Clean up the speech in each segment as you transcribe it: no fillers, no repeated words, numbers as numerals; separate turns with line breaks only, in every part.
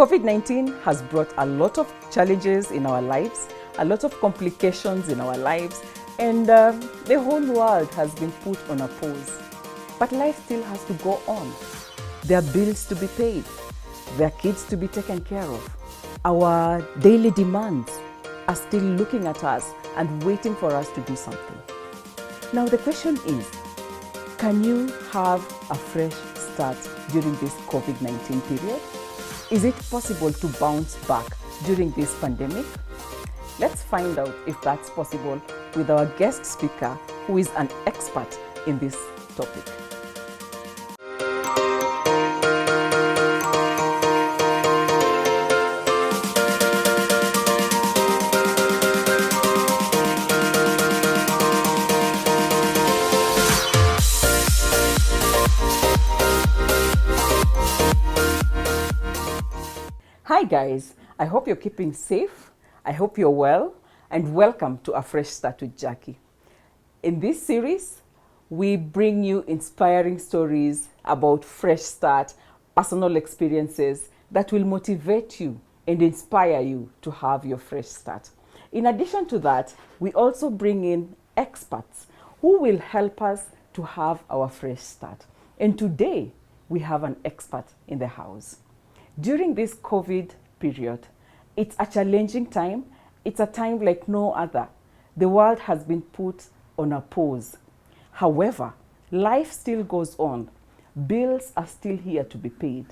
COVID-19 has brought a lot of challenges in our lives, a lot of complications in our lives, and the whole world has been put on a pause. But life still has to go on. There are bills to be paid. There are kids to be taken care of. Our daily demands are still looking at us and waiting for us to do something. Now the question is, can you have a fresh start during this COVID-19 period? Is it possible to bounce back during this pandemic? Let's find out if that's possible with our guest speaker, who is an expert in this topic. Hi guys, I hope you're keeping safe. I hope you're well, and welcome to A Fresh Start with Jackie. In this series, we bring you inspiring stories about fresh start, personal experiences that will motivate you and inspire you to have your fresh start. In addition to that, we also bring in experts who will help us to have our fresh start. And today, we have an expert in the house. During this COVID period, it's a challenging time. It's a time like no other. The world has been put on a pause. However, life still goes on. Bills are still here to be paid.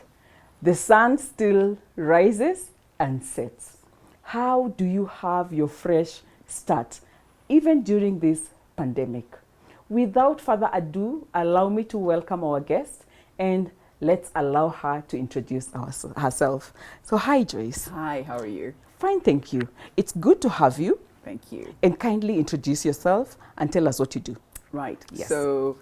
The sun still rises and sets. How do you have your fresh start, even during this pandemic? Without further ado, allow me to welcome our guest, and let's allow her to introduce herself. So hi, Joyce.
Hi, how are you?
Fine, thank you. It's good to have you.
Thank you.
And kindly introduce yourself and tell us what you do.
Right.
Yes.
So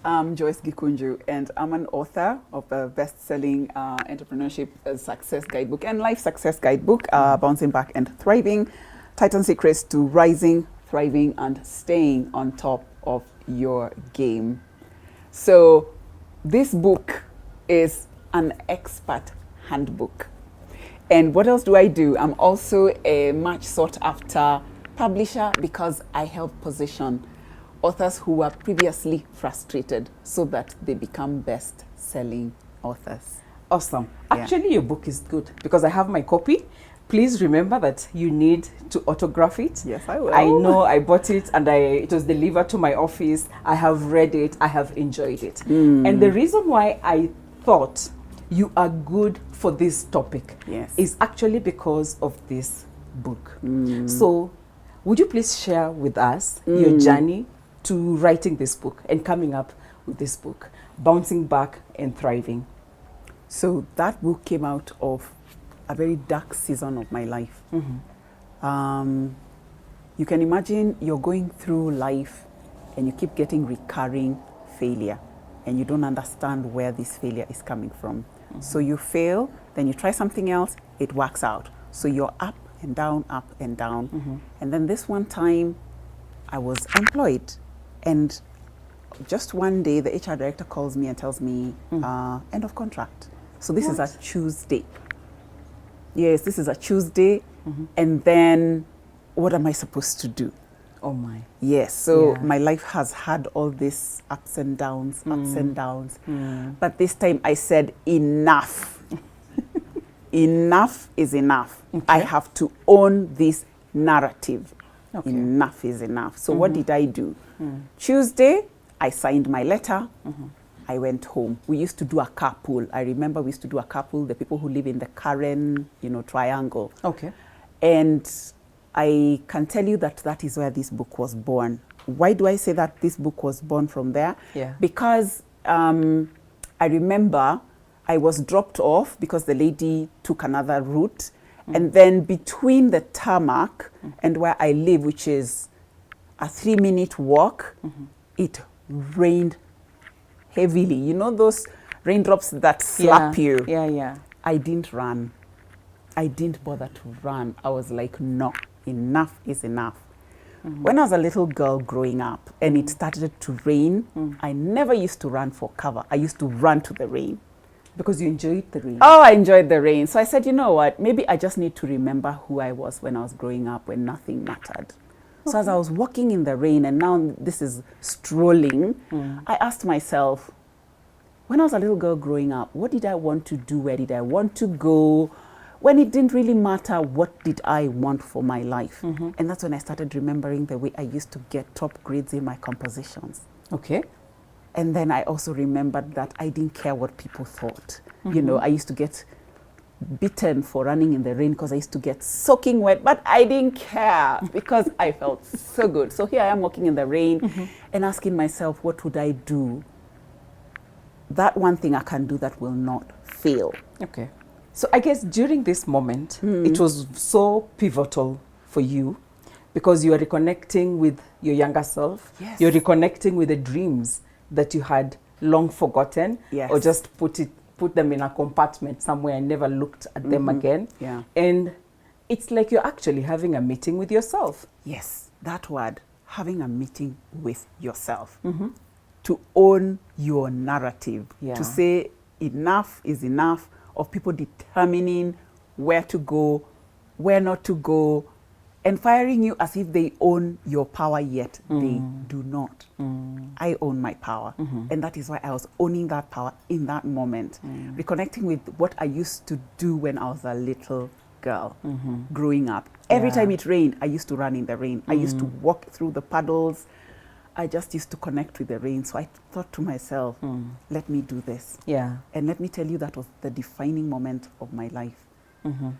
I'm Joyce Gikunju, and I'm an author of a best-selling entrepreneurship success guidebook and life success guidebook, Bouncing Back and Thriving, Titan Secrets to Rising, Thriving, and Staying on Top of Your Game. So this book is an expert handbook. And what else do? I'm also a much sought after publisher because I help position authors who were previously frustrated so that they become best-selling authors.
Awesome.
Yeah.
Actually, your book is good because I have my copy. Please remember that you need to autograph it.
Yes, I will.
I know I bought it and it was delivered to my office. I have read it. I have enjoyed it. And the reason why I thought you are good for this topic is actually because of this book. So would you please share with us your journey to writing this book and coming up with this book, Bouncing Back and Thriving?
So that book came out of a very dark season of my life. You can imagine you're going through life and you keep getting recurring failure and you don't understand where this failure is coming from. So you fail, then you try something else, it works out. So you're up and down, up and down. And then this one time I was employed, and just one day the HR director calls me and tells me end of contract. So this is a Tuesday. Yes, this is a Tuesday. And then what am I supposed to do?
Oh my.
Yes, so my life has had all these ups and downs, But this time I said, enough. Enough is enough.
Okay.
I have to own this narrative.
Okay.
Enough is enough. So what did I do? Tuesday, I signed my letter. I went home. We used to do a carpool. I remember we used to do a carpool, the people who live in the Karen, triangle.
Okay.
And I can tell you that that is where this book was born. Why do I say that this book was born from there?
Yeah.
Because I remember I was dropped off because the lady took another route. And then between the tarmac and where I live, which is a 3-minute walk, it rained heavily. You know those raindrops that slap you?
Yeah.
I didn't run. I didn't bother to run. I was like, no, enough is enough. When I was a little girl growing up and it started to rain, I never used to run for cover. I used to run to the rain.
Because you enjoyed the rain.
Oh, I enjoyed the rain. So I said, you know what? Maybe I just need to remember who I was when I was growing up, when nothing mattered. So as I was walking in the rain, and now this is strolling, I asked myself, when I was a little girl growing up, what did I want to do? Where did I want to go? When it didn't really matter, what did I want for my life? And that's when I started remembering the way I used to get top grades in my compositions.
Okay.
And then I also remembered that I didn't care what people thought. You know, I used to get beaten for running in the rain because I used to get soaking wet, but I didn't care because I felt so good. So here I am walking in the rain and asking myself, what would I do? That one thing I can do that will not fail.
Okay. So I guess during this moment, it was so pivotal for you because you are reconnecting with your younger self.
Yes.
You're reconnecting with the dreams that you had long forgotten,
Yes.
or just put them in a compartment somewhere and never looked at them again.
Yeah.
And it's like you're actually having a meeting with yourself.
Yes, that word, having a meeting with yourself. To own your narrative.
Yeah.
To say enough is enough of people determining where to go, where not to go, and firing you as if they own your power, yet they do not. I own my power. And that is why I was owning that power in that moment. Reconnecting with what I used to do when I was a little girl, growing up. Every time it rained, I used to run in the rain. I used to walk through the puddles. I just used to connect with the rain. So I thought to myself, let me do this.
Yeah.
And let me tell you, that was the defining moment of my life.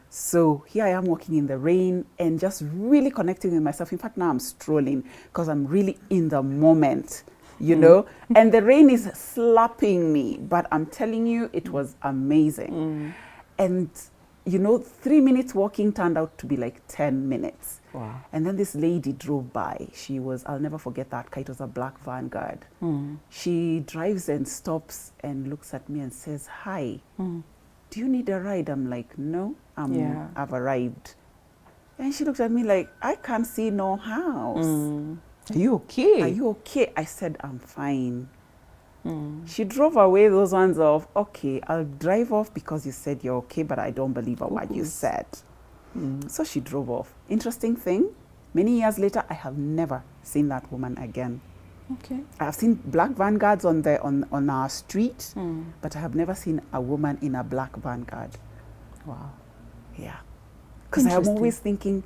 So here I am walking in the rain and just really connecting with myself. In fact, now I'm strolling because I'm really in the moment, you know. And the rain is slapping me, but I'm telling you, it was amazing. And, you know, 3 minutes walking turned out to be like 10 minutes.
Wow.
And then this lady drove by. She was, I'll never forget that car. It was a black Vanguard. She drives and stops and looks at me and says, hi, do you need a ride? I'm like, no, I've arrived. And she looked at me like, I can't see no house.
Are you okay?
Are you okay? I said, I'm fine. She drove away those ones of, okay, I'll drive off because you said you're okay, but I don't believe a word you said. So she drove off. Interesting thing, many years later, I have never seen that woman again.
Okay.
I've seen black Vanguards on our street, but I have never seen a woman in a black Vanguard.
Wow.
Yeah. Because I'm
Interesting.
always thinking,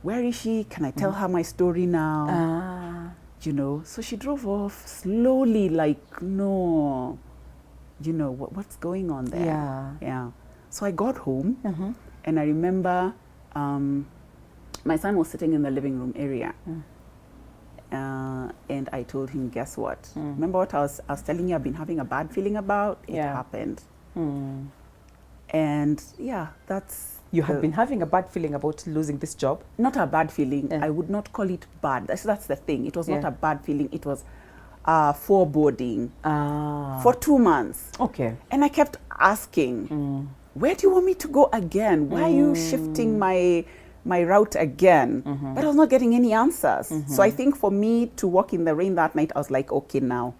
where is she? Can I tell her my story now? You know, so she drove off slowly, like, no, you know, what's going on there?
Yeah.
Yeah. So I got home, and I remember my son was sitting in the living room area. And I told him, guess what? Remember what I was telling you I've been having a bad feeling about? It happened. And yeah, that's...
You have been having a bad feeling about losing this job?
Not a bad feeling. I would not call it bad. That's the thing. It was not a bad feeling. It was foreboding for 2 months.
Okay.
And I kept asking, where do you want me to go again? Why are you shifting my route again? But I was not getting any answers. So I think for me to walk in the rain that night, I was like, okay, now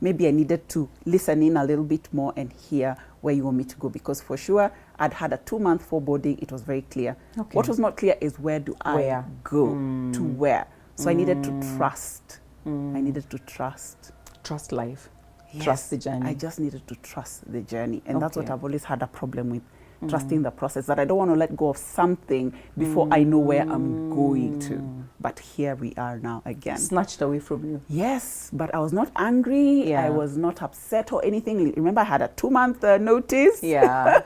maybe I needed to listen in a little bit more and hear where you want me to go, because for sure I'd had a 2-month foreboding. It was very clear.
Okay.
What was not clear is where do I go to where. So I needed to trust. I needed to trust.
Trust life.
Yes,
Trust the journey.
I just needed to trust the journey. And that's what
Okay.
I've always had a problem with, trusting the process, that I don't want to let go of something before I know where I'm going to. But here we are now again.
Snatched away from you.
Yes, but I was not angry.
Yeah.
I was not upset or anything. Remember, I had a 2-month notice.
Yeah.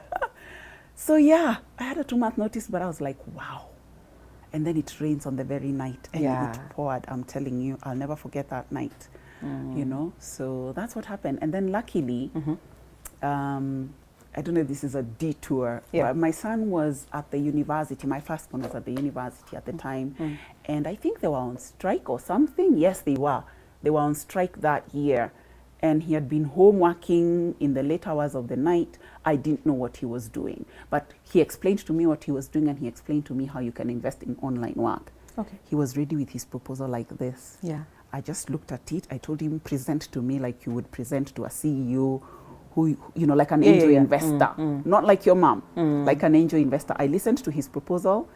So yeah, I had a 2-month notice, but I was like, wow. And then it rains on the very night, and it poured. I'm telling you, I'll never forget that night. You know, so that's what happened. And then luckily, I don't know if this is a detour, but my son was at the university. My first one was at the university at the time. And I think they were on strike or something. Yes, they were. They were on strike that year. And he had been home working in the late hours of the night. I didn't know what he was doing. But he explained to me what he was doing, and he explained to me how you can invest in online work.
Okay.
He was ready with his proposal like this.
Yeah.
I just looked at it. I told him, present to me like you would present to a CEO who, like an angel investor, not like your mom, like an angel investor. I listened to his proposal,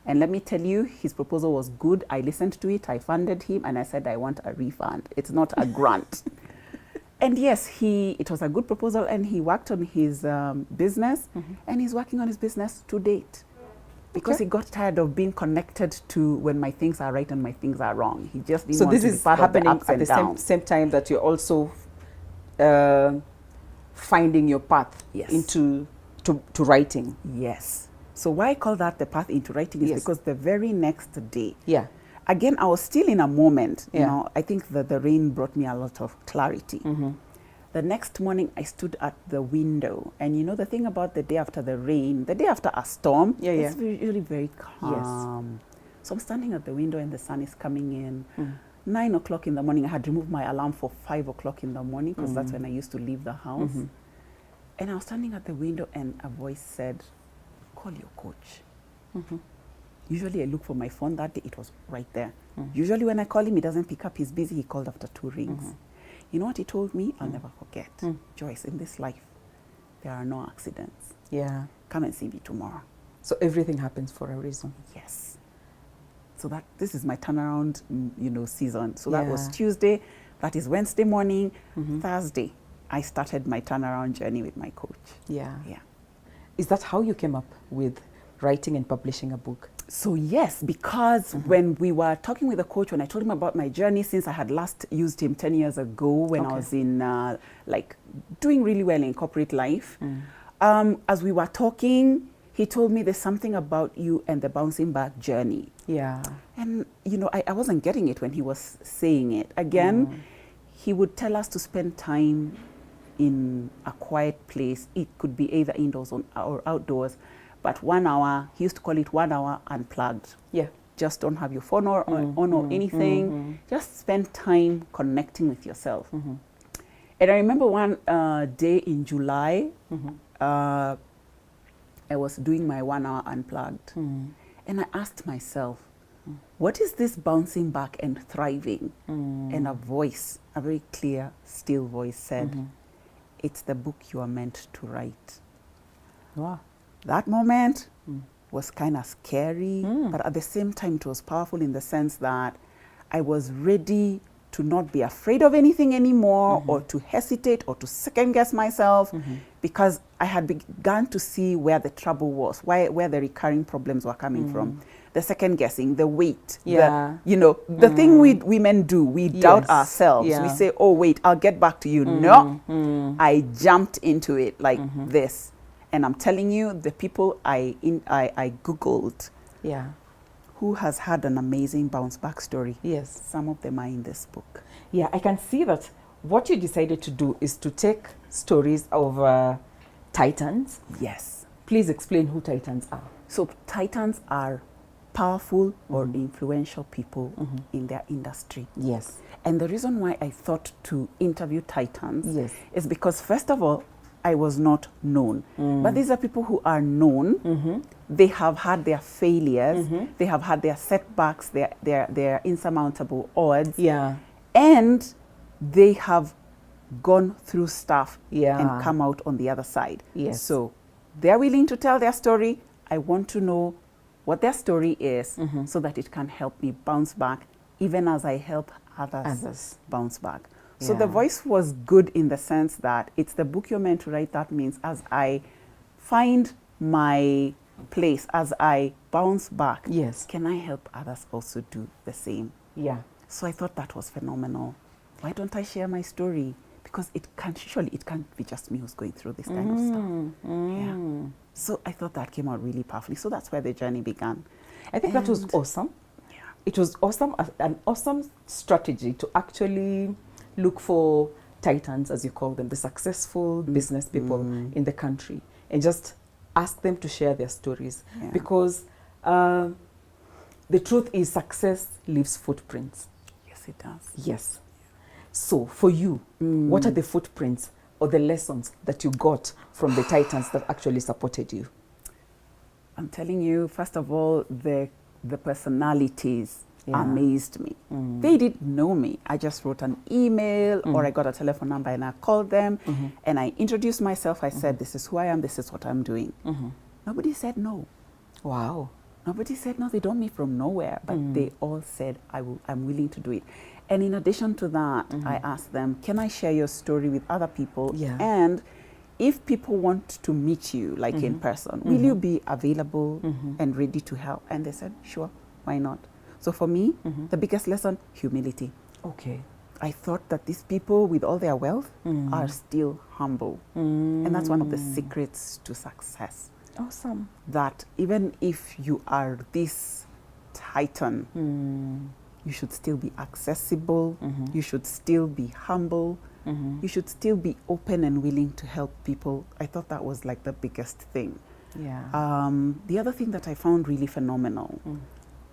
and let me tell you, his proposal was good. I listened to it, I funded him, and I said, I want a refund. It's not a grant. And yes, it was a good proposal, and he worked on his business, and he's working on his business to date. Because he got tired of being connected to when my things are right and my things are wrong. He just didn't want to be part of the ups and downs.
So this is happening at the same time that you're also finding your path into to writing.
Yes. So why I call that the path into writing is because the very next day, again, I was still in a moment. I think that the rain brought me a lot of clarity. The next morning, I stood at the window. And the thing about the day after the rain, the day after a storm, it's usually very calm. So I'm standing at the window and the sun is coming in. 9 o'clock in the morning, I had removed my alarm for 5 o'clock in the morning because that's when I used to leave the house. And I was standing at the window and a voice said, call your coach. Usually I look for my phone. That day it was right there. Usually when I call him, he doesn't pick up. He's busy. He called after 2 rings. You know what he told me? I'll never forget. Joyce, in this life, there are no accidents. Come and see me tomorrow.
So everything happens for a reason.
Yes. So this is my turnaround, season. So that was Tuesday. That is Wednesday morning. Thursday, I started my turnaround journey with my coach.
Is that how you came up with writing and publishing a book?
So yes, because when we were talking with the coach, when I told him about my journey, since I had last used him 10 years ago when I was in doing really well in corporate life, as we were talking, he told me there's something about you and the bouncing back journey. And I wasn't getting it when he was saying it. Again, he would tell us to spend time in a quiet place. It could be either indoors or outdoors. But 1 hour, he used to call it 1 hour unplugged. Just don't have your phone on or anything. Just spend time connecting with yourself. And I remember one day in July, I was doing my 1 hour unplugged. And I asked myself, what is this bouncing back and thriving? And a voice, a very clear, still voice said, it's the book you are meant to write.
Wow.
That moment was kind of scary, but at the same time, it was powerful in the sense that I was ready to not be afraid of anything anymore or to hesitate or to second guess myself because I had begun to see where the trouble was, where the recurring problems were coming from. The second guessing, the weight, the thing we women do, we doubt ourselves. We say, oh, wait, I'll get back to you. No, I jumped into it like this. And I'm telling you, the people I Googled who has had an amazing bounce back story, some of them are in this book.
I can see that what you decided to do is to take stories of titans. Please explain who titans are.
So titans are powerful or influential people in their industry. And the reason why I thought to interview titans is because, first of all, I was not known. But these are people who are known. They have had their failures. They have had their setbacks, their insurmountable odds. And they have gone through stuff and come out on the other side. So they're willing to tell their story. I want to know what their story is so that it can help me bounce back, even as I help others bounce back. So the voice was good in the sense that it's the book you're meant to write. That means as I find my place, as I bounce back, can I help others also do the same? So I thought that was phenomenal. Why don't I share my story? Because it can't be just me who's going through this kind of stuff. So I thought that came out really powerfully. So that's where the journey began.
I think that was awesome. It was awesome, an awesome strategy to actually look for titans, as you call them, the successful business people in the country, and just ask them to share their stories. Because the truth is, success leaves footprints.
Yes, it does.
So for you, what are the footprints or the lessons that you got from the titans that actually supported you?
I'm telling you, first of all, the personalities
Yeah.
amazed me. They didn't know me. I just wrote an email or I got a telephone number and I called them and I introduced myself. I said, this is who I am, this is what I'm doing. Nobody said no.
Wow.
Nobody said no. They don't me from nowhere, but they all said, I'm willing to do it. And in addition to that, I asked them, can I share your story with other people?
Yeah.
And if people want to meet you, like in person, will you be available and ready to help? And they said, sure, why not? So for me, the biggest lesson, humility.
Okay.
I thought that these people with all their wealth are still humble. And that's one of the secrets to success.
Awesome.
That even if you are this titan, you should still be accessible, you should still be humble, you should still be open and willing to help people. I thought that was like the biggest thing.
Yeah.
The other thing that I found really phenomenal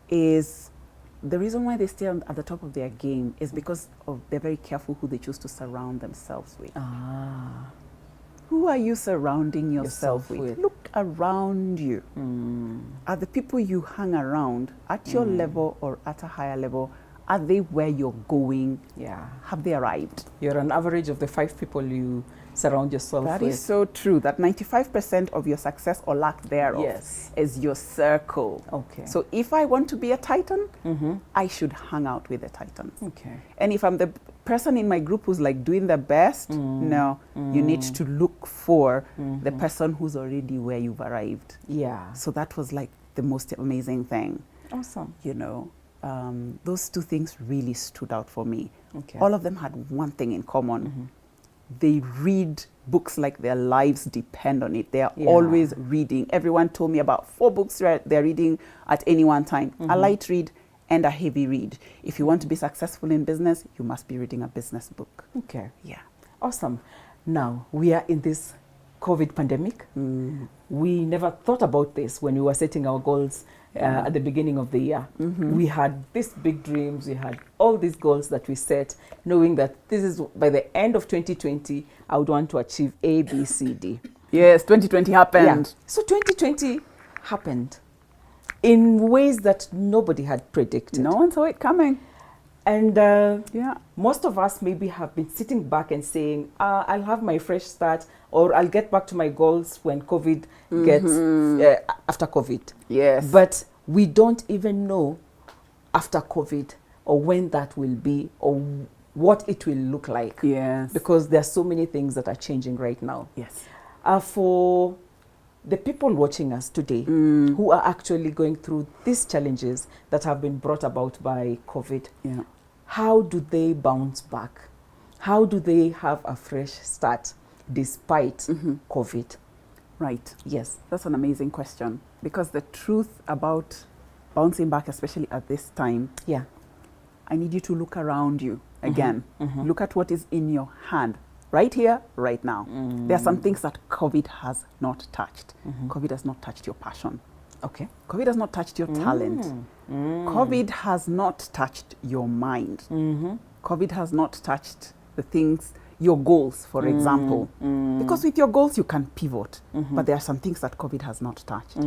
is the reason why they stay at the top of their game is because of they're very careful who they choose to surround themselves with.
Ah.
Who are you surrounding yourself with? Look around you. Are the people you hang around at your level or at a higher level, are they where you're going?
Yeah.
Have they arrived?
You're an average of the 5 people you surround yourself with.
That is so true. That 95% of your success or lack thereof is your circle.
Okay.
So if I want to be a titan, I should hang out with the titans.
Okay.
And if I'm the person in my group who's like doing the best, no, you need to look for the person who's already where you've arrived.
Yeah.
So that was like the most amazing thing.
Awesome.
You know, those two things really stood out for me.
Okay.
All of them had one thing in common. They read books like their lives depend on it. They are always reading. Everyone told me about 4 books they're reading at any one time. A light read and a heavy read. If you want to be successful in business, you must be reading a business book.
Okay.
Yeah.
Awesome. Now, we are in this COVID pandemic. We never thought about this when we were setting our goals at the beginning of the year. We had these big dreams. We had all these goals that we set, knowing that this is by the end of 2020, I would want to achieve A, B, C, D.
Yes, 2020 happened.
Yeah. So 2020 happened in ways that nobody had predicted.
No one saw it coming.
And
Yeah.
most of us maybe have been sitting back and saying, I'll have my fresh start, or I'll get back to my goals when COVID gets, after COVID.
Yes.
But we don't even know after COVID or when that will be or what it will look like.
Yes.
Because there are so many things that are changing right now.
Yes.
For the people watching us today who are actually going through these challenges that have been brought about by COVID, how do they bounce back? How do they have a fresh start despite COVID?
Right.
Yes.
That's an amazing question, because the truth about bouncing back, especially at this time,
Yeah.
I need you to look around you again. Look at what is in your hand right here, right now. There are some things that COVID has not touched. COVID has not touched your passion.
Okay.
COVID has not touched your talent. COVID has not touched your mind. COVID has not touched the things, your goals, for example. Because with your goals, you can pivot. But there are some things that COVID has not touched.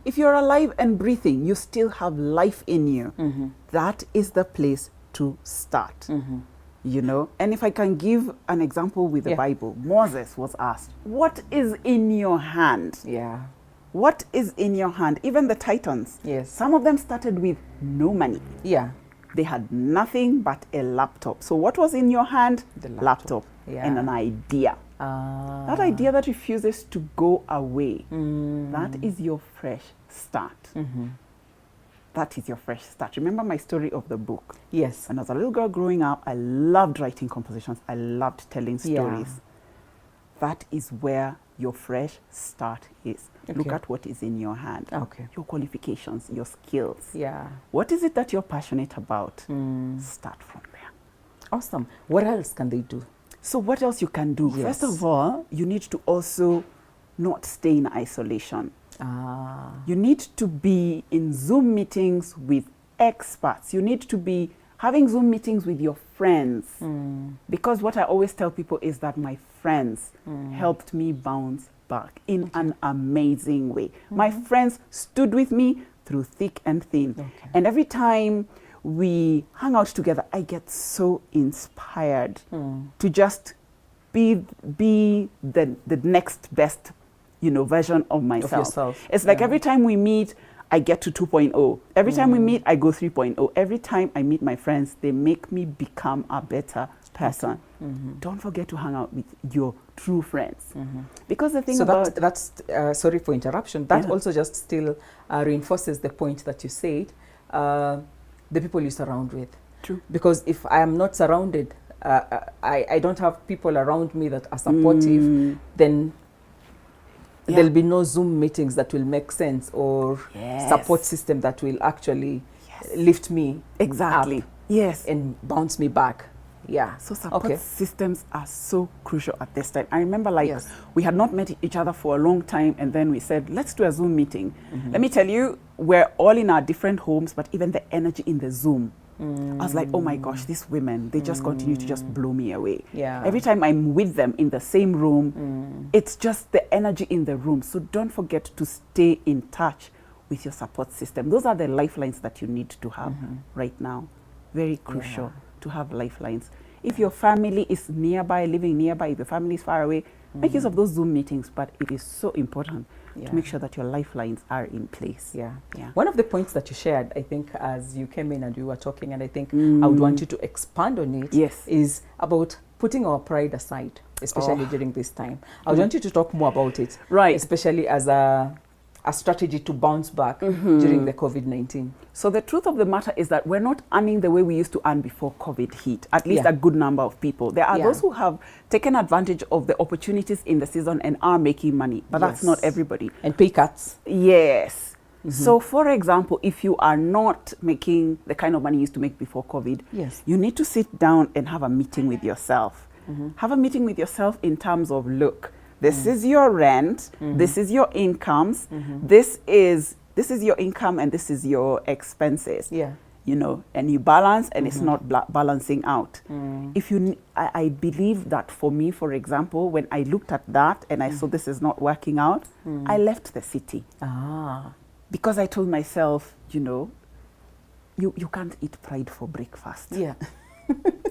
If you're alive and breathing, you still have life in you. That is the place to start. You know, and if I can give an example with the Bible, Moses was asked, what is in your hand?
Yeah.
What is in your hand? Even the titans.
Yes.
Some of them started with no money.
Yeah.
They had nothing but a laptop. So what was in your hand?
The
laptop.
Yeah.
And an idea. That idea that refuses to go away. That is your fresh start. That is your fresh start. Remember my story of the book?
Yes.
When I was a little girl growing up, I loved writing compositions. I loved telling stories. That is where your fresh start is. Look
Okay.
at what is in your hand.
Okay.
Your qualifications, your skills.
Yeah.
What is it that you're passionate about? Start from there.
Awesome. What else can they do?
So what else you can do?
Yes.
First of all, you need to also not stay in isolation. You need to be in Zoom meetings with experts. You need to be having Zoom meetings with your friends. Because what I always tell people is that my friends helped me bounce back in an amazing way. My friends stood with me through thick and thin. And every time we hang out together, I get so inspired to just be the next best, version of myself.
Of yourself.
It's like every time we meet, I get to 2.0. Every time we meet, I go 3.0. Every time I meet my friends, they make me become a better person. Don't forget to hang out with your true friends. Because the thing
that's sorry for interruption. That also just still reinforces the point that you said, the people you surround with.
True.
Because if I am not surrounded, I don't have people around me that are supportive, then there'll be no Zoom meetings that will make sense, or support system that will actually lift me
exactly
up
yes
and bounce me back.
So support systems are so crucial at this time. I remember we had not met each other for a long time, and then we said, let's do a Zoom meeting. Let me tell you, we're all in our different homes, but even the energy in the Zoom, I was like, oh my gosh, these women, they just continue to just blow me away. Every time I'm with them in the same room, it's just the energy in the room. So don't forget to stay in touch with your support system. Those are the lifelines that you need to have right now. Very crucial to have lifelines. If your family is nearby, living nearby, if your family is far away, make use of those Zoom meetings, but it is so important to make sure that your lifelines are in place.
One of the points that you shared, I think, as you came in and we were talking, and I think I would want you to expand on it, is about putting our pride aside, especially during this time. I would want you to talk more about it, especially as a strategy to bounce back during the COVID-19.
So the truth of the matter is that we're not earning the way we used to earn before COVID hit, at least a good number of people. There are those who have taken advantage of the opportunities in the season and are making money, but that's not everybody.
And pay cuts.
Yes. So for example, if you are not making the kind of money you used to make before COVID, you need to sit down and have a meeting with yourself. Have a meeting with yourself in terms of, look, this is your rent, this is your incomes, this is your income, and this is your expenses. And you balance, and it's not balancing out. If you, I believe that for me, for example, when I looked at that and I saw this is not working out, I left the city. Because I told myself, you can't eat pride for breakfast.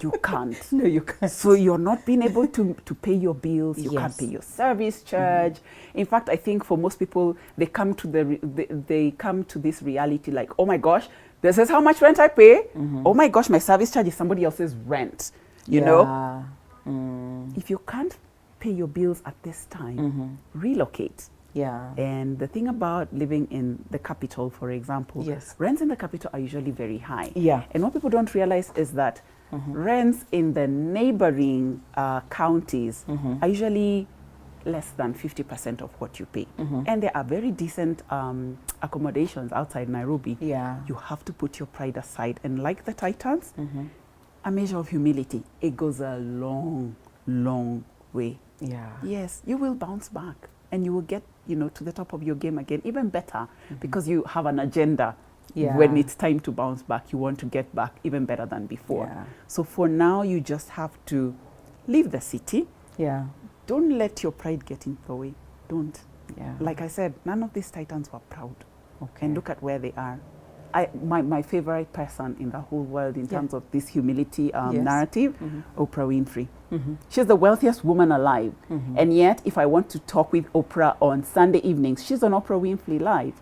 You can't.
No, you can't.
So you're not being able to pay your bills. You can't pay your service charge. In fact, I think for most people, they come to they come to this reality like, oh my gosh, this is how much rent I pay. Oh my gosh, my service charge is somebody else's rent. You know, if you can't pay your bills at this time, relocate. And the thing about living in the capital, for example, rents in the capital are usually very high. And what people don't realize is that rents in the neighboring counties are usually less than 50% of what you pay. And there are very decent accommodations outside Nairobi. You have to put your pride aside. And like the Titans, a measure of humility, it goes a long, long way. Yes, you will bounce back. And you will get, to the top of your game again, even better, because you have an agenda. When it's time to bounce back, you want to get back even better than before. So for now, you just have to leave the city. Don't let your pride get in the way. Don't. Like I said, none of these Titans were proud. And look at where they are. My favorite person in the whole world in terms of this humility narrative, Oprah Winfrey. She's the wealthiest woman alive. And yet, if I want to talk with Oprah on Sunday evenings, she's on Oprah Winfrey Live,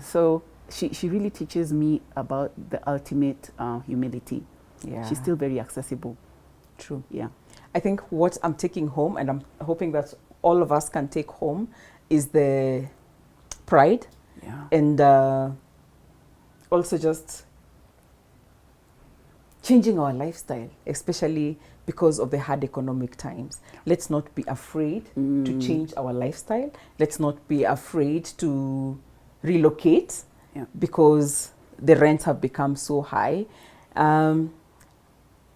so she really teaches me about the ultimate humility. She's still very accessible.
True. I think what I'm taking home, and I'm hoping that all of us can take home, is the pride. And also just changing our lifestyle, especially because of the hard economic times. Let's not be afraid to change our lifestyle. Let's not be afraid to relocate because the rents have become so high.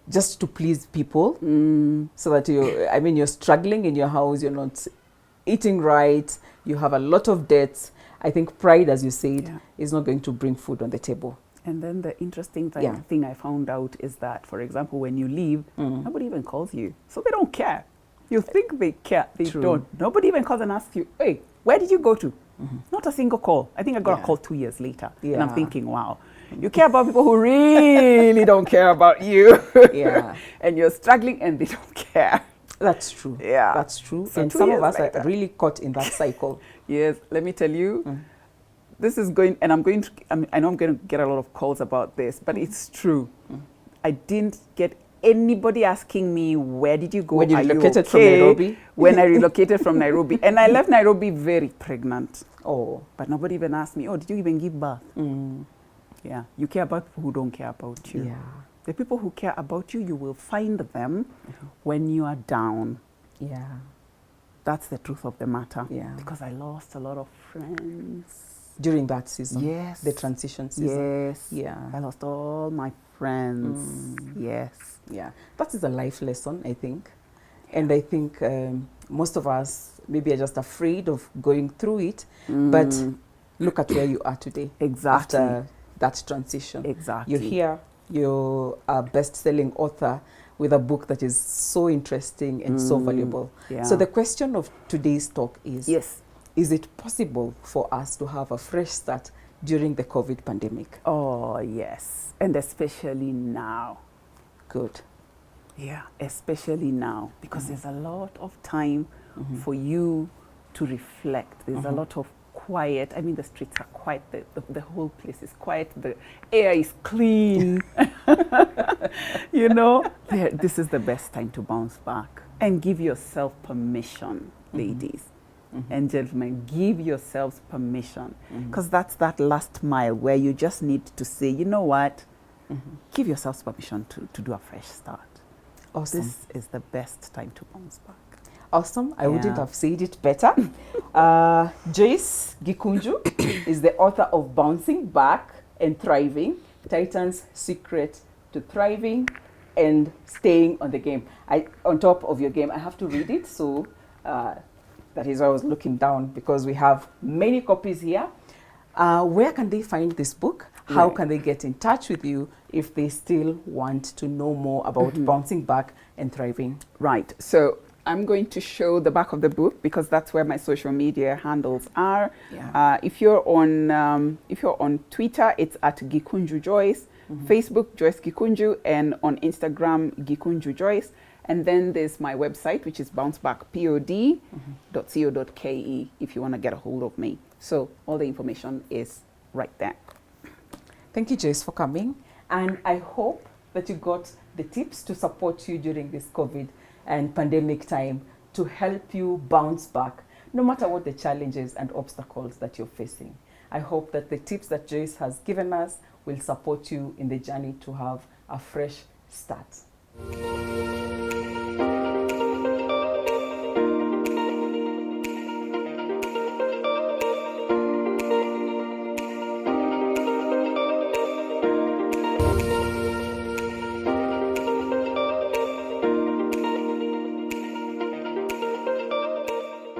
Just to please people, so that you're struggling in your house, you're not eating right, you have a lot of debts. I think pride, as you said, is not going to bring food on the table.
And then the interesting thing I found out is that, for example, when you leave, nobody even calls you. So they don't care. You think they care, they don't. Nobody even calls and asks you, hey, where did you go to? Not a single call. I think I got a call 2 years later. And I'm thinking, wow. You care about people who really don't care about you.
Yeah.
And you're struggling and they don't care.
That's true.
Yeah.
That's true.
So
And
2
some
years
of us
later.
are really caught in that cycle.
Yes, let me tell you, this is going, and I know I'm going to get a lot of calls about this, but it's true. I didn't get anybody asking me, where did you go?
When you
Are
relocated
okay?
from Nairobi?
When I relocated from Nairobi. And I left Nairobi very pregnant.
Oh.
But nobody even asked me, oh, did you even give birth? Yeah, you care about people who don't care about you.
Yeah.
The people who care about you, you will find them when you are down.
Yeah.
That's the truth of the matter.
Yeah.
Because I lost a lot of friends.
During that season?
Yes.
The transition season?
Yes.
Yeah.
I lost all my friends. Yes.
Yeah. That is a life lesson, I think. And I think most of us maybe are just afraid of going through it. But look at where you are today.
Exactly.
After that transition.
Exactly.
You're here. You're a best-selling author with a book that is so interesting and so valuable.
Yeah.
So the question of today's talk is,
Yes.
is it possible for us to have a fresh start during the COVID pandemic?
Oh, yes. And especially now.
Good.
Yeah, especially now. Because there's a lot of time for you to reflect. There's a lot of quiet. I mean, the streets are quiet. The whole place is quiet. The air is clean. You know, this is the best time to bounce back. And give yourself permission, ladies and gentlemen. Give yourselves permission. Because that's that last mile where you just need to say, you know what? Give yourselves permission to do a fresh start.
Awesome.
This is the best time to bounce back.
Awesome. I wouldn't
Yeah.
have said it better. Joyce Gikunju is the author of Bouncing Back and Thriving, Titan's Secret to Thriving and Staying on the Game. On top of your game, I have to read it. So that is why I was looking down, because we have many copies here. Where can they find this book? How
Right.
can they get in touch with you if they still want to know more about Bouncing Back and Thriving?
Right. So I'm going to show the back of the book because that's where my social media handles are.
Yeah.
If you're on Twitter, it's at Gikunju Joyce, Facebook Joyce Gikunju, and on Instagram Gikunju Joyce. And then there's my website, which is bouncebackpod.co.ke if you want to get a hold of me. So all the information is right there.
Thank you, Joyce, for coming. And I hope that you got the tips to support you during this COVID and pandemic time to help you bounce back, no matter what the challenges and obstacles that you're facing. I hope that the tips that Joyce has given us will support you in the journey to have a fresh start.